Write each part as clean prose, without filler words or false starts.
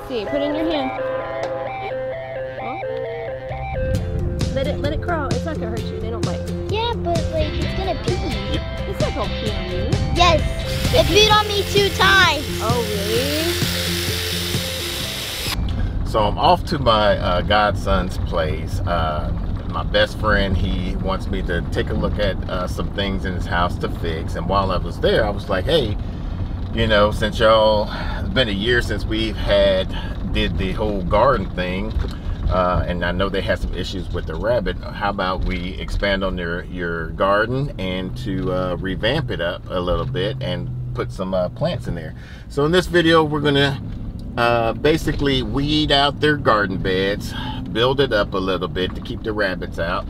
see. Put it in your hand. Oh. Let it crawl. It's not gonna hurt you. They don't bite. Yeah, but like it's gonna pee. It's not gonna pee on you. Yes, it peed on me 2 times. Oh really? So I'm off to my godson's place. My best friend, he wants me to take a look at some things in his house to fix. And while I was there, I was like, hey, you know, since y'all, it's been a year since we've did the whole garden thing, and I know they had some issues with the rabbit. How about we expand on your garden and to revamp it up a little bit and put some plants in there. So in this video, we're gonna basically weed out their garden beds, build it up a little bit to keep the rabbits out,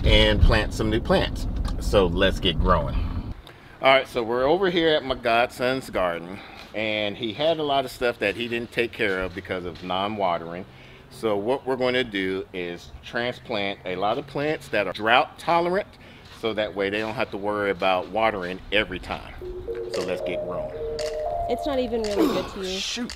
and plant some new plants. So let's get growing. All right, so we're over here at my godson's garden, and he had a lot of stuff that he didn't take care of because of non-watering. So what we're going to do is transplant a lot of plants that are drought tolerant, so that way they don't have to worry about watering every time. So let's get growing. It's not even really good to you. Shoot.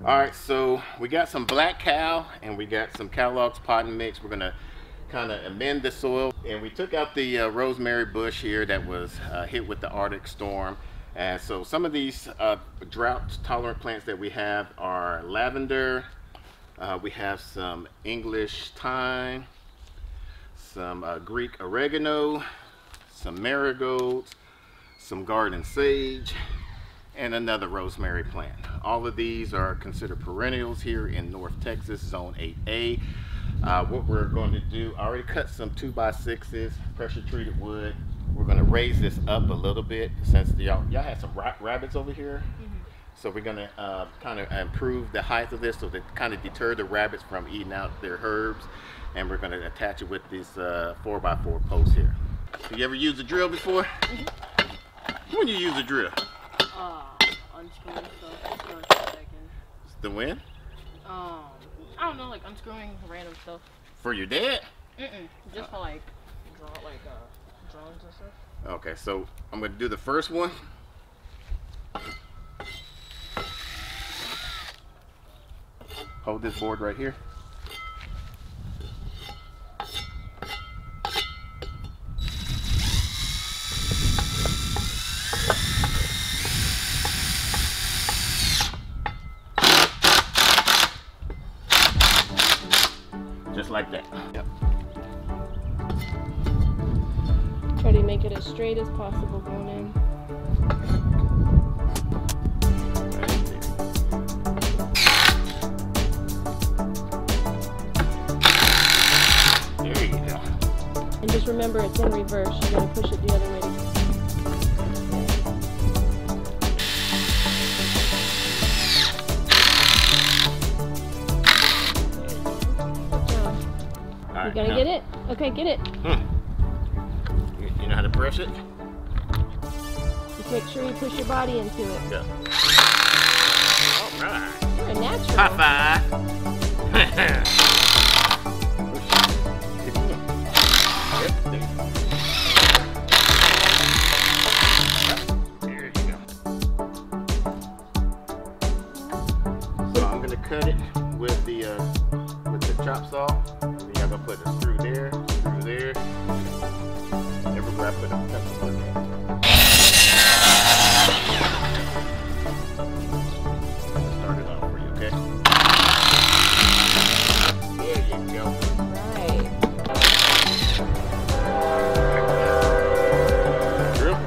All right, so we got some black cow and we got some Kellogg's potting mix. We're gonna kind of amend the soil, and we took out the rosemary bush here that was hit with the Arctic storm. And so some of these drought tolerant plants that we have are lavender, we have some English thyme, some Greek oregano, some marigolds, some garden sage, and another rosemary plant. All of these are considered perennials here in North Texas, Zone 8A. What we're going to do, I already cut some 2x6s, pressure treated wood. We're going to raise this up a little bit since y'all had some rabbits over here. So we're going to kind of improve the height of this so that kind of deter the rabbits from eating out their herbs. And we're going to attach it with this 4x4 post here. You ever used a drill before? When you use a drill? Unscrewing stuff. The when? I don't know, like unscrewing random stuff. For your dad? Just for like drawings and stuff. Okay, so I'm gonna do the first one. Hold this board right here. Just like that. Yep. Try to make it as straight as possible going in. There you go. And just remember, it's in reverse. You gotta push it the other way. You gotta get it? Okay, get it. You know how to press it? Just make sure you push your body into it. Yeah. All right. You're a natural. High five. There you go. So I'm gonna cut it with the chop saw. I'm gonna put a screw there, everywhere I put a pencil in there. Start it off for you, okay? There you go. Right. Drill.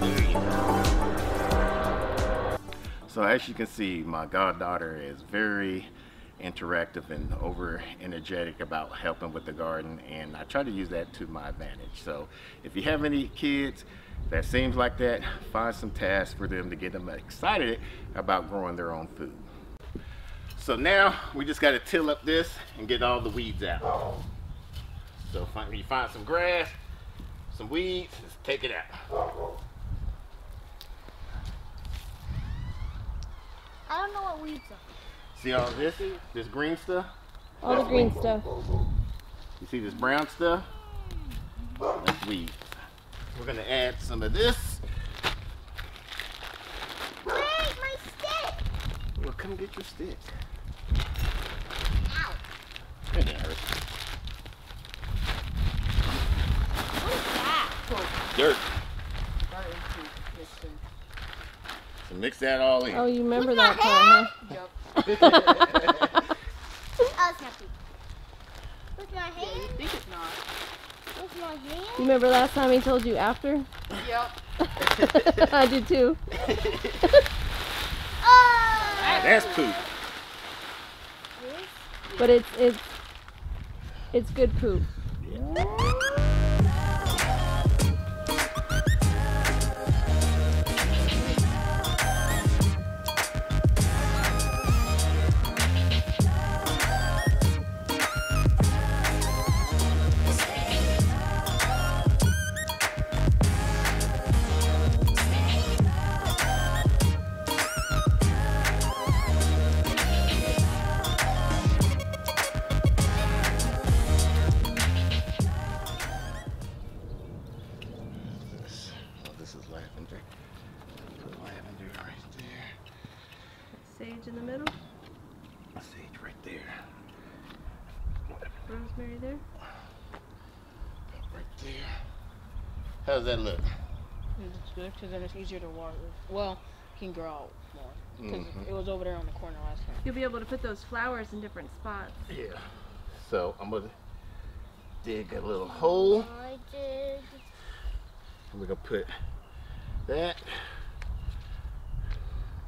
There you go. So as you can see, my goddaughter is very interactive and over energetic about helping with the garden, and I try to use that to my advantage. So if you have any kids that seems like that, find some tasks for them to get them excited about growing their own food. So now we just got to till up this and get all the weeds out. So when you find some grass, some weeds, just take it out. I don't know what weeds are. See all this green stuff? All the green stuff. You see this brown stuff? That's weeds. We're gonna add some of this. Wait, my stick! Well, come get your stick. Ow. That didn't hurt. What is that? Dirt. So mix that all in. Oh, you remember With that my part, huh? Yep. Oh, it's happy. With my Yeah, you hand? think it's not. With my hand? You remember last time he told you after? Yep. I did too. Oh! That's poop. This? But it's good poop. This is lavender. Put lavender right there. Sage in the middle. Sage right there. Rosemary there. Right there. How does that look? It's good because then it's easier to water. Well, it can grow out more because it was over there on the corner last time. You'll be able to put those flowers in different spots. Yeah. So I'm gonna dig a little hole. I did. And we're gonna put that.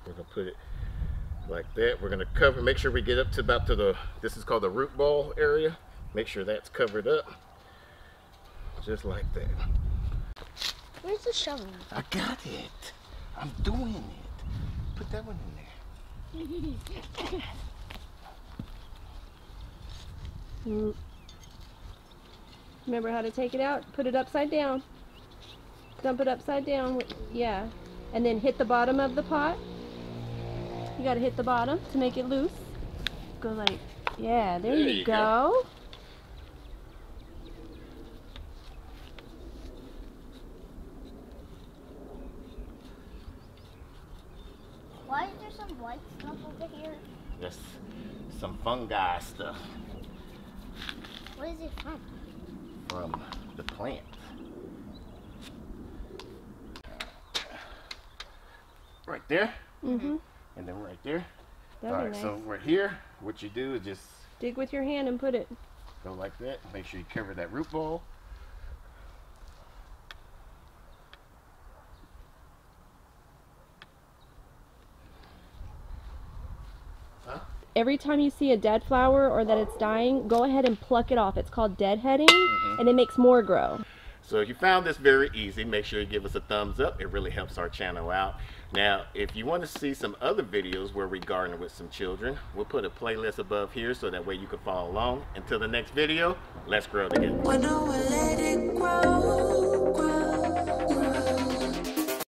We're gonna put it like that. We're gonna cover, make sure we get up to about to the, this is called the root ball area. Make sure that's covered up. Just like that. Where's the shovel? I got it. I'm doing it. Put that one in there. Remember how to take it out? Put it upside down. Dump it upside down. Yeah. And then hit the bottom of the pot. You gotta hit the bottom to make it loose. Go like, yeah, there you go. Why is there some white stuff over here? That's some fungi stuff What is it from? from the plant. Right there. Mm-hmm. And then right there. That'd All be right, nice. so right here, what you do is just Dig with your hand and put it. go like that. Make sure you cover that root ball. Huh? Every time you see a dead flower or that it's dying, go ahead and pluck it off. It's called deadheading, and it makes more grow. So if you found this very easy, make sure you give us a thumbs up. It really helps our channel out. Now, if you want to see some other videos where we garden with some children, we'll put a playlist above here so that way you can follow along. Until the next video, let's grow together. Why don't we let it grow?